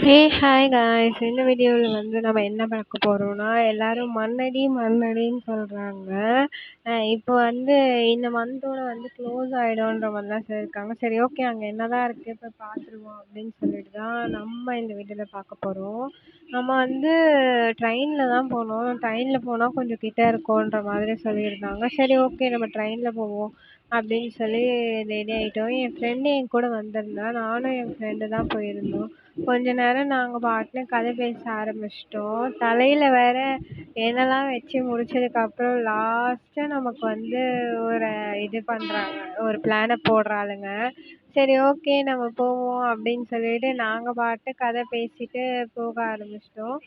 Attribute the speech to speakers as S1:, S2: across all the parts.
S1: Hi guys. இந்த வீடியோவில் வந்து நம்ம என்ன பார்க்க போகிறோம்னா, எல்லாரும் மண்ணடி மண்ணடின்னு சொல்கிறாங்க. இப்போ வந்து இந்த மந்தோட வந்து க்ளோஸ் ஆகிடும்ன்ற மாதிரிலாம் சொல்லியிருக்காங்க. சரி, ஓகே, அங்கே என்னதான் இருக்குது இப்போ பார்த்துருவோம் அப்படின்னு சொல்லிட்டு தான் நம்ம இந்த வீடியோவில் பார்க்க போகிறோம். நம்ம வந்து ட்ரெயினில் தான் போனோம். ட்ரெயினில் போனால் கொஞ்சம் கிட்ட இருக்கும்ன்ற மாதிரி சொல்லியிருந்தாங்க. சரி, ஓகே, நம்ம ட்ரெயினில் போவோம் அப்படின்னு சொல்லி ரெடி ஆகிட்டோம். என் ஃப்ரெண்டு என் கூட வந்திருந்தா, நானும் என் ஃப்ரெண்டு தான் போயிருந்தோம். கொஞ்ச நேரம் நாங்க பாட்டுன்னு கதை பேச ஆரம்பிச்சிட்டோம். தலையில வேற எண்ணெய்லாம் வச்சு முடிச்சதுக்கப்புறம் லாஸ்ட்டா நமக்கு வந்து ஒரு இது பண்றாங்க. ஒரு பிளான போடுறாளுங்க. சரி, ஓகே, நம்ம போவோம் அப்படின்னு சொல்லிட்டு நாங்க பாட்டு கதை பேசிட்டு போக ஆரம்பிச்சிட்டோம்.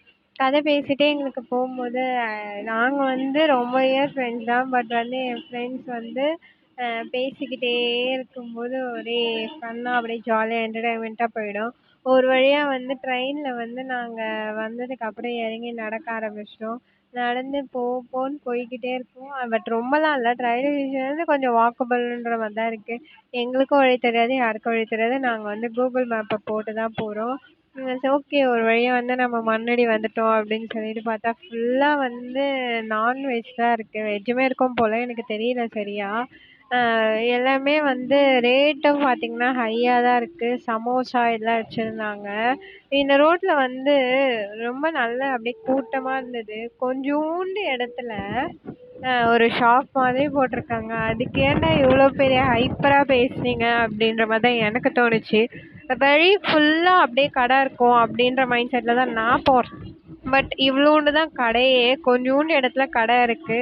S1: கதை பேசிட்டே எங்களுக்கு போகும்போது நாங்க வந்து ரொம்ப இயர் ஃப்ரெண்ட்ஸ் தான். பட் வந்து என் ஃப்ரெண்ட்ஸ் வந்து பேசிக்கிட்டே இருக்கும்போது ஒரே ஃபன்னாக அப்படியே ஜாலியாக என்டர்டைன்மெண்ட்டாக போயிடும். ஒரு வழியா வந்து ட்ரெயின்ல வந்து நாங்க வந்ததுக்கப்புறம் இறங்கி நடக்க ஆரம்பிச்சிட்டோம். நடந்து போன்னு போய்க்கிட்டே இருக்கோம். பட் ரொம்பலாம் இல்ல. ரயில்வே ஸ்டேஷன் வந்து கொஞ்சம் வாக்கபிள்ன்ற மாரி தான் இருக்கு. எங்களுக்கும் வழி தெரியாது, யாருக்கும் வழி தெரியாது. நாங்க வந்து கூகுள் மேப்ப போட்டு தான் போறோம். சரி, ஓகே, ஒரு வழியா வந்து நம்ம மண்ணடி வந்துட்டோம் அப்படின்னு சொல்லிட்டு பார்த்தா, ஃபுல்லா வந்து நான்வெஜ் தான் இருக்கு. வெஜ்ஜுமே இருக்கும் போல, எனக்கு தெரியல சரியா. எல்லாமே வந்து ரேட்டும் பார்த்தீங்கன்னா, ஹையா தான் இருக்கு. சமோசா இதெல்லாம் வச்சிருந்தாங்க. இந்த ரோட்ல வந்து ரொம்ப நல்ல அப்படியே கூட்டமா இருந்தது. கொஞ்சூண்டு இடத்துல ஒரு ஷாப் மாதிரி போட்டிருக்காங்க. அதுக்கு ஏன்டா இவ்வளோ பெரிய ஹைப்பரா பேசுனீங்க அப்படின்ற மாதிரி தான் எனக்கு தோணுச்சு. வழி ஃபுல்லா அப்படியே கடை இருக்கும் அப்படின்ற மைண்ட் செட்ல தான் நான் போறேன். பட் இவ்வளோண்டு தான் கடையே. கொஞ்சூண்டு இடத்துல கடை இருக்கு.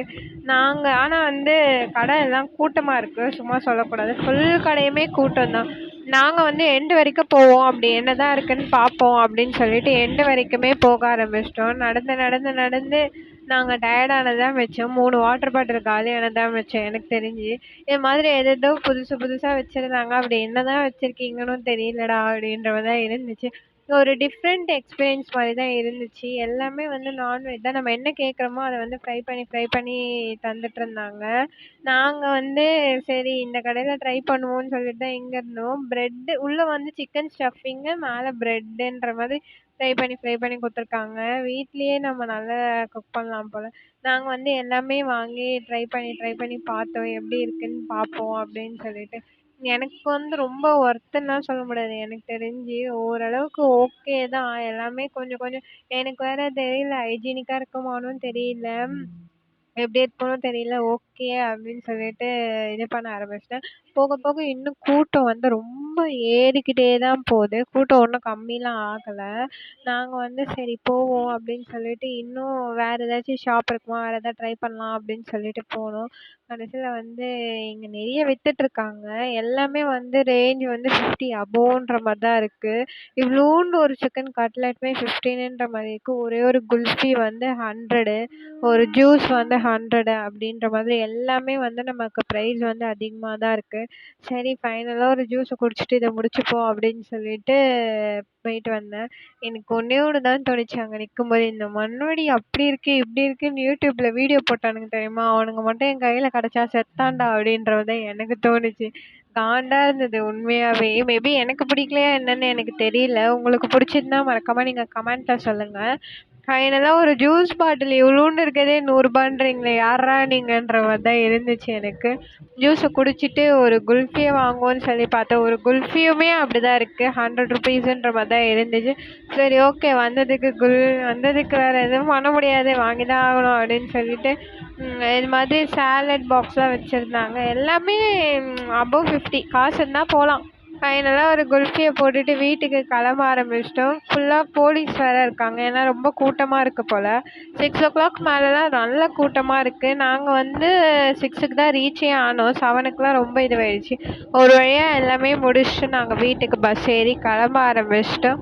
S1: ஆனா வந்து கடை எல்லாம் கூட்டமா இருக்கு. சும்மா சொல்லக்கூடாது. ஃபுல் கடையுமே கூட்டம் தான். நாங்க வந்து எண்டு வரைக்கும் போவோம். அப்படி என்னதான் இருக்குன்னு பார்ப்போம் அப்படின்னு சொல்லிட்டு எண்டு வரைக்குமே போக ஆரம்பிச்சிட்டோம். நடந்து நடந்து நடந்து நாங்க டயர்டானதான் வச்சோம். 3 வாட்டர் பாட்டில் காலியானதான் வச்சோம் எனக்கு தெரிஞ்சு. இது மாதிரி ஏதேதோ புதுசு புதுசா வச்சிருந்தாங்க. அப்படி என்னதான் வச்சிருக்கீங்கன்னு தெரியலடா அப்படின்ற மாதிரி தான் இருந்துச்சு. ஒரு டிஃப்ரெண்ட் எக்ஸ்பீரியன்ஸ் மாதிரி தான் இருந்துச்சு. எல்லாமே வந்து நான்வெஜ் தான். நம்ம என்ன கேட்குறோமோ அதை வந்து ஃப்ரை பண்ணி தந்துட்டு இருந்தாங்க. நாங்க வந்து சரி இந்த கடையில ட்ரை பண்ணுவோம்னு சொல்லிட்டு தான் இங்க இருந்தோம். பிரெட் உள்ள வந்து சிக்கன் ஸ்டஃபிங்கு, மேல பிரெட்ன்ற மாதிரி ஃப்ரை பண்ணி குடுத்துருக்காங்க. வீட்லயே நம்ம நல்லா குக் பண்ணலாம் போல. நாங்க வந்து எல்லாமே வாங்கி ட்ரை பண்ணி பார்த்தோம். எப்படி இருக்குன்னு பார்ப்போம் அப்படின்னு சொல்லிட்டு. எனக்கு வந்து ரொம்ப ஒர்த்துன்னுலாம் சொல்ல முடியாது. எனக்கு தெரிஞ்சு ஓரளவுக்கு ஓகே தான். எல்லாமே கொஞ்சம் கொஞ்சம் எனக்கு வேற தெரியல. ஹைஜீனிக்கா இருக்குமான்னும் தெரியல. எப்படி இருக்கும்னு தெரியல. ஓகே அப்படின்னு சொல்லிட்டு இது பண்ண ஆரம்பிச்சுட்டேன். போக போக இன்னும் கூட்டம் வந்து ரொம்ப ஏறிக்கிட்டே தான் போகுது. கூட்டம் ஒன்றும் கம்மிலாம் ஆகல. நாங்க வந்து சரி போவோம் அப்படின்னு சொல்லிட்டு இன்னும் வேற ஏதாச்சும் ஷாப் இருக்குமா, வேற ஏதாவது ட்ரை பண்ணலாம் அப்படின்னு சொல்லிட்டு போனோம். கடைசியில வந்து இங்க நிறைய வித்துட்டு இருக்காங்க. எல்லாமே வந்து ரேஞ்ச் வந்து 50 அபோவ்ன்ற மாதிரி தான் இருக்கு. இவ்வளோண்டு ஒரு சிக்கன் கட்லெட்டுமே 15ன்ற மாதிரி இருக்கு. ஒரே ஒரு குல்ஃபி வந்து 100, ஒரு ஜூஸ் வந்து 100 அப்படின்ற மாதிரி எல்லாமே வந்து நமக்கு ப்ரைஸ் வந்து அதிகமா தான் இருக்கு. சரி, ஃபைனலா ஒரு ஜூஸ குடிச்சிட்டு இத முடிச்சுப்போம் அப்படின்னு சொல்லிட்டு போயிட்டு வந்தேன். எனக்கு ஒண்ணே ஒண்ணு தான் தோணுச்சு அங்க நிக்கும்போது, இந்த மண்வெடி அப்படி இருக்கு, இப்படி இருக்குன்னு யூடியூப்ல வீடியோ போட்டானுங்க தெரியுமா? அவனுங்க மட்டும் என் கையில கிடைச்சா செத்தான்டா அப்படின்றது தான் எனக்கு தோணுச்சு. காண்டா இருந்தது உண்மையாவே. மேபி எனக்கு பிடிக்கலையா என்னன்னு எனக்கு தெரியல. உங்களுக்கு பிடிச்சிருந்தா மறக்காம நீங்க கமெண்ட்ல சொல்லுங்க. ஃபைனலா ஒரு ஜூஸ் பாட்டில் இவ்வளோண்டு இருக்கதே ₹100ன்றீங்களே, யார்ரா நீங்கன்ற மாதிரி தான் இருந்துச்சு எனக்கு. ஜூஸை குடிச்சிட்டு ஒரு குல்ஃபியை வாங்குவோன்னு சொல்லி பார்த்தேன். ஒரு குல்ஃபியுமே அப்படிதான் இருக்கு. ₹100ன்ற மாதிரி தான் இருந்துச்சு. சரி, ஓகே, வந்ததுக்கு வேற எதுவும் பண்ண முடியாது, வாங்கி தான் ஆகணும் அப்படின்னு சொல்லிட்டு இது மாதிரி சாலட் பாக்ஸ்லாம் வச்சுருந்தாங்க. எல்லாமே அபோவ் 50 காசு இருந்தால் போகலாம். ஃபைனலாக ஒரு குல்ஃபியை போட்டுட்டு வீட்டுக்கு கிளம்ப ஆரம்பிச்சிட்டோம். ஃபுல்லாக போலீஸ் வேறு இருக்காங்க. ஏன்னா ரொம்ப கூட்டமாக இருக்குது போல். 6 o'clock மேலெலாம் நல்ல கூட்டமாக இருக்குது. நாங்கள் வந்து 6க்கு தான் ரீச்சே ஆனோம். 7க்குலாம் ரொம்ப இதுவாயிடுச்சு. ஒரு வழியாக எல்லாமே முடிச்சுட்டு நாங்கள் வீட்டுக்கு பஸ் ஏறி கிளம்ப ஆரம்பிச்சிட்டோம்.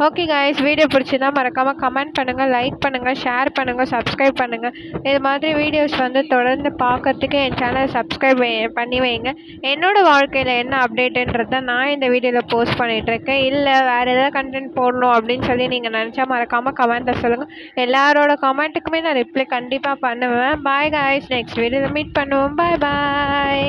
S1: ஓகே காய்ஸ், வீடியோ பிடிச்சிருந்தா மறக்காமல் கமெண்ட் பண்ணுங்கள், லைக் பண்ணுங்கள், ஷேர் பண்ணுங்கள், சப்ஸ்கிரைப் பண்ணுங்கள். இது மாதிரி வீடியோஸ் வந்து தொடர்ந்து பார்க்கறதுக்கு என் சேனலை சப்ஸ்கிரைப் பண்ணி வைங்க. என்னோடய வாழ்க்கையில் என்ன அப்டேட்டுன்றதை நான் இந்த வீடியோவில் போஸ்ட் பண்ணிகிட்ருக்கேன். இல்லை வேறு ஏதாவது கண்டென்ட் போடணும் அப்படின்னு சொல்லி நீங்கள் நினச்சா மறக்காமல் கமெண்ட்டில் சொல்லுங்கள். எல்லாரோட கமெண்ட்டுக்குமே நான் ரிப்ளை கண்டிப்பாக பண்ணுவேன். பாய் காய்ஸ், நெக்ஸ்ட் வீடியோவில் மீட் பண்ணுவோம். பாய் பாய்.